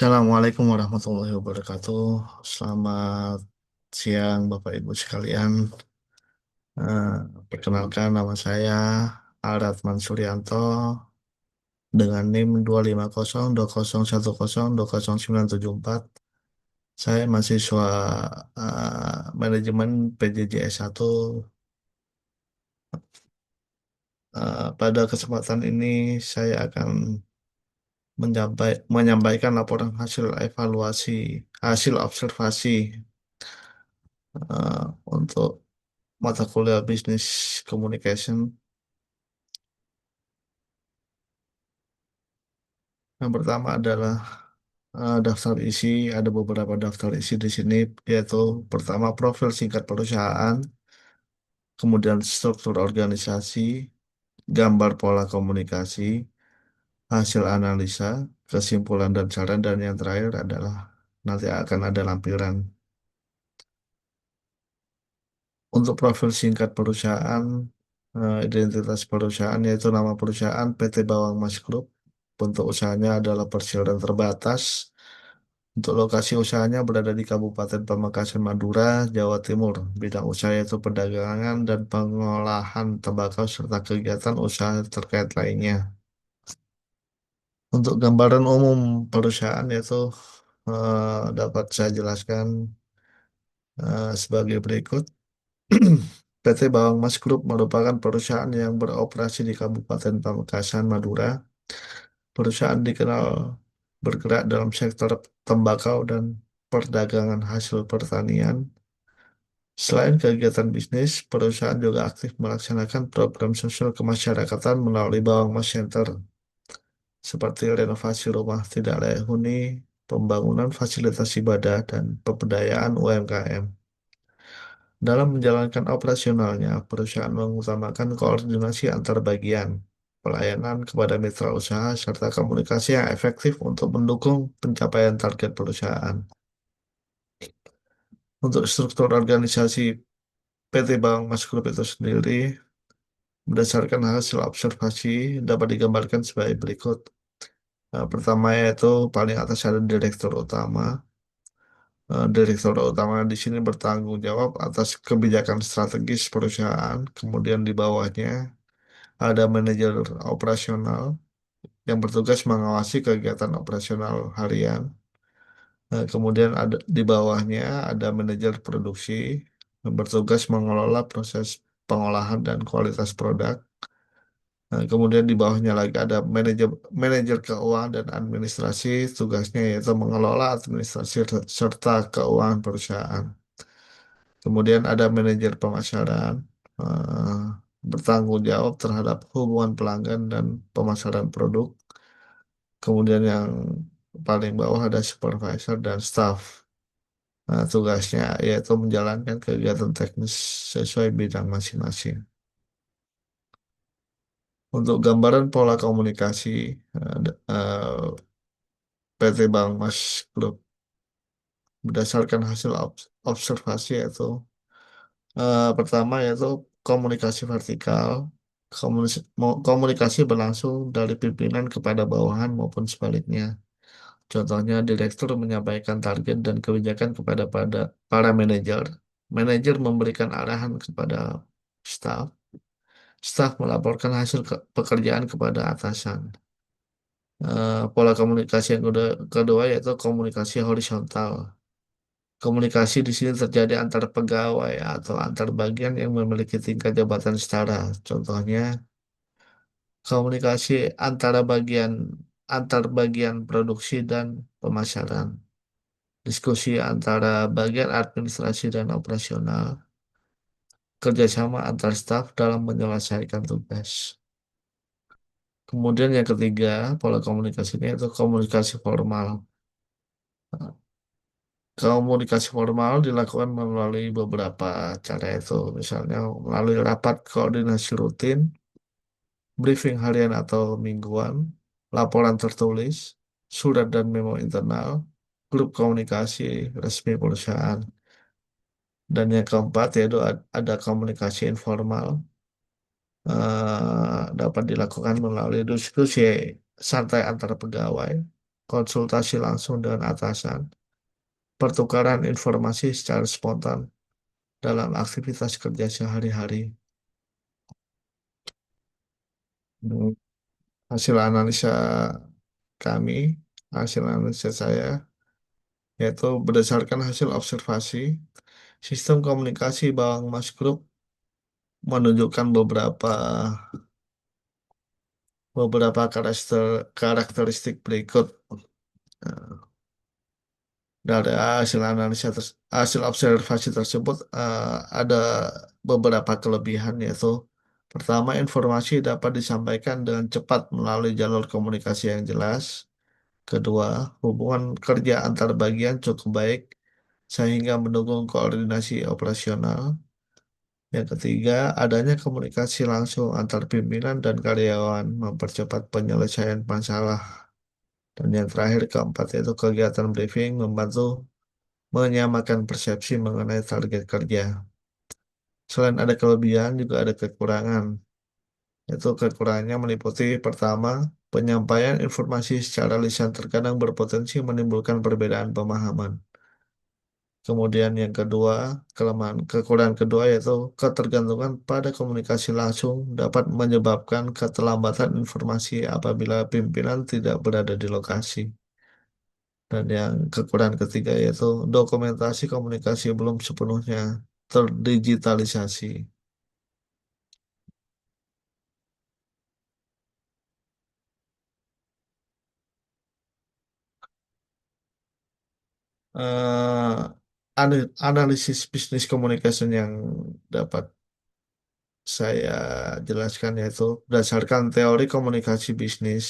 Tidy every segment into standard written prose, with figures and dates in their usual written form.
Assalamualaikum warahmatullahi wabarakatuh. Selamat siang Bapak Ibu sekalian. Eh, Perkenalkan nama saya Aratman Suryanto dengan NIM 25020102094. Saya mahasiswa manajemen PJJ S1. Pada kesempatan ini saya akan menyampaikan laporan hasil observasi eh, untuk mata kuliah Business Communication. Yang pertama adalah daftar isi. Ada beberapa daftar isi di sini, yaitu pertama profil singkat perusahaan, kemudian struktur organisasi, gambar pola komunikasi, hasil analisa, kesimpulan dan saran, dan yang terakhir adalah nanti akan ada lampiran. Untuk profil singkat perusahaan, identitas perusahaan yaitu nama perusahaan PT Bawang Mas Group. Bentuk usahanya adalah perseroan terbatas. Untuk lokasi usahanya berada di Kabupaten Pamekasan, Madura, Jawa Timur. Bidang usaha yaitu perdagangan dan pengolahan tembakau serta kegiatan usaha terkait lainnya. Untuk gambaran umum perusahaan yaitu dapat saya jelaskan sebagai berikut. PT Bawang Mas Group merupakan perusahaan yang beroperasi di Kabupaten Pamekasan, Madura. Perusahaan dikenal bergerak dalam sektor tembakau dan perdagangan hasil pertanian. Selain kegiatan bisnis, perusahaan juga aktif melaksanakan program sosial kemasyarakatan melalui Bawang Mas Center, seperti renovasi rumah tidak layak huni, pembangunan fasilitas ibadah, dan pemberdayaan UMKM. Dalam menjalankan operasionalnya, perusahaan mengutamakan koordinasi antar bagian, pelayanan kepada mitra usaha, serta komunikasi yang efektif untuk mendukung pencapaian target perusahaan. Untuk struktur organisasi PT Bank Mas Group itu sendiri, berdasarkan hasil observasi, dapat digambarkan sebagai berikut. Pertama yaitu paling atas ada direktur utama. Direktur utama di sini bertanggung jawab atas kebijakan strategis perusahaan. Kemudian di bawahnya ada manajer operasional yang bertugas mengawasi kegiatan operasional harian. Kemudian ada di bawahnya ada manajer produksi yang bertugas mengelola proses pengolahan dan kualitas produk. Kemudian di bawahnya lagi ada manajer manajer keuangan dan administrasi, tugasnya yaitu mengelola administrasi serta keuangan perusahaan. Kemudian ada manajer pemasaran, eh, bertanggung jawab terhadap hubungan pelanggan dan pemasaran produk. Kemudian yang paling bawah ada supervisor dan staff. Nah, tugasnya yaitu menjalankan kegiatan teknis sesuai bidang masing-masing. Untuk gambaran pola komunikasi, PT Bank Mas Group berdasarkan hasil observasi yaitu pertama yaitu komunikasi vertikal. Komunikasi berlangsung dari pimpinan kepada bawahan maupun sebaliknya. Contohnya, direktur menyampaikan target dan kebijakan kepada para manajer. Manajer memberikan arahan kepada staf. Staf melaporkan hasil pekerjaan kepada atasan. Pola komunikasi yang kedua yaitu komunikasi horizontal. Komunikasi di sini terjadi antar pegawai atau antar bagian yang memiliki tingkat jabatan setara. Contohnya, komunikasi antar bagian produksi dan pemasaran. Diskusi antara bagian administrasi dan operasional. Kerjasama antar staf dalam menyelesaikan tugas. Kemudian yang ketiga, pola komunikasinya itu komunikasi formal. Komunikasi formal dilakukan melalui beberapa cara itu, misalnya melalui rapat koordinasi rutin, briefing harian atau mingguan, laporan tertulis, surat dan memo internal, grup komunikasi resmi perusahaan. Dan yang keempat yaitu ada komunikasi informal, dapat dilakukan melalui diskusi santai antar pegawai, konsultasi langsung dengan atasan, pertukaran informasi secara spontan dalam aktivitas kerja sehari-hari. Hmm, Hasil analisa kami, hasil analisa saya, yaitu berdasarkan hasil observasi, sistem komunikasi Bawang Mas Group menunjukkan beberapa karakteristik berikut. Nah, dari hasil observasi tersebut ada beberapa kelebihan, yaitu pertama, informasi dapat disampaikan dengan cepat melalui jalur komunikasi yang jelas. Kedua, hubungan kerja antar bagian cukup baik sehingga mendukung koordinasi operasional. Yang ketiga, adanya komunikasi langsung antar pimpinan dan karyawan mempercepat penyelesaian masalah. Dan yang terakhir, keempat, yaitu kegiatan briefing membantu menyamakan persepsi mengenai target kerja. Selain ada kelebihan, juga ada kekurangan. Yaitu kekurangannya meliputi pertama, penyampaian informasi secara lisan terkadang berpotensi menimbulkan perbedaan pemahaman. Kemudian yang kedua, kekurangan kedua yaitu ketergantungan pada komunikasi langsung dapat menyebabkan keterlambatan informasi apabila pimpinan tidak berada di lokasi. Dan yang kekurangan ketiga yaitu dokumentasi komunikasi belum sepenuhnya terdigitalisasi. eh Analisis bisnis communication yang dapat saya jelaskan yaitu berdasarkan teori komunikasi bisnis,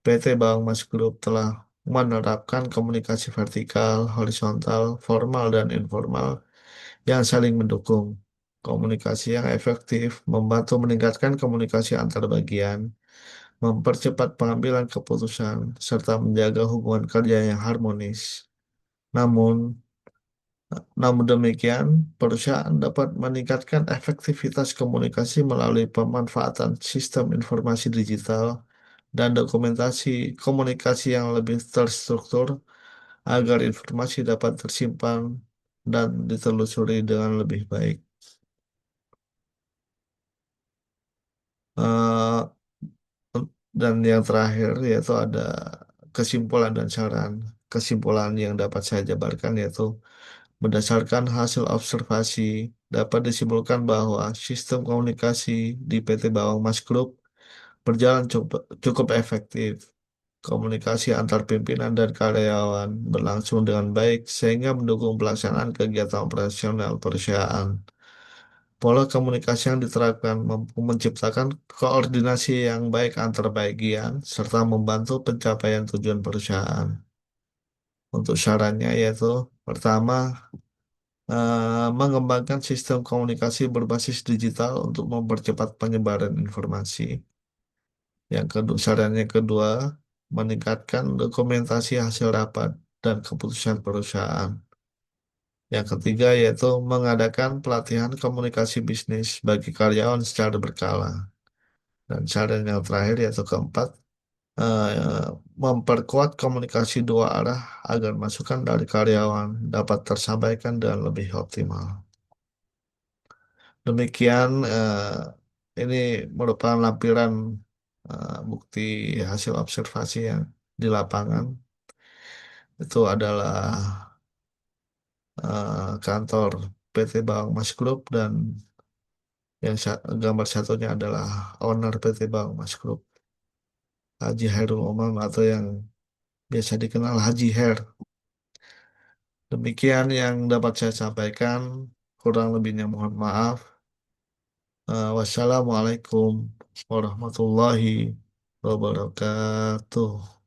PT Bank Mas Group telah menerapkan komunikasi vertikal, horizontal, formal, dan informal yang saling mendukung. Komunikasi yang efektif membantu meningkatkan komunikasi antar bagian, mempercepat pengambilan keputusan, serta menjaga hubungan kerja yang harmonis. Namun, namun demikian, perusahaan dapat meningkatkan efektivitas komunikasi melalui pemanfaatan sistem informasi digital dan dokumentasi komunikasi yang lebih terstruktur agar informasi dapat tersimpan dan ditelusuri dengan lebih baik. Eh, dan yang terakhir yaitu ada kesimpulan dan saran. Kesimpulan yang dapat saya jabarkan yaitu berdasarkan hasil observasi, dapat disimpulkan bahwa sistem komunikasi di PT Bawang Mas Group berjalan cukup efektif. Komunikasi antar pimpinan dan karyawan berlangsung dengan baik sehingga mendukung pelaksanaan kegiatan operasional perusahaan. Pola komunikasi yang diterapkan mampu menciptakan koordinasi yang baik antar bagian serta membantu pencapaian tujuan perusahaan. Untuk sarannya yaitu pertama, mengembangkan sistem komunikasi berbasis digital untuk mempercepat penyebaran informasi. Yang kedua, saran yang kedua, meningkatkan dokumentasi hasil rapat dan keputusan perusahaan. Yang ketiga yaitu mengadakan pelatihan komunikasi bisnis bagi karyawan secara berkala. Dan saran yang terakhir yaitu keempat, eh, memperkuat komunikasi dua arah agar masukan dari karyawan dapat tersampaikan dengan lebih optimal. Demikian ini merupakan lampiran bukti hasil observasi yang di lapangan. Itu adalah kantor PT Bank Mas Group dan gambar satunya adalah owner PT Bank Mas Group, Haji Hairul Umam atau yang biasa dikenal Haji Hair. Demikian yang dapat saya sampaikan. Kurang lebihnya mohon maaf. Wassalamualaikum warahmatullahi wabarakatuh.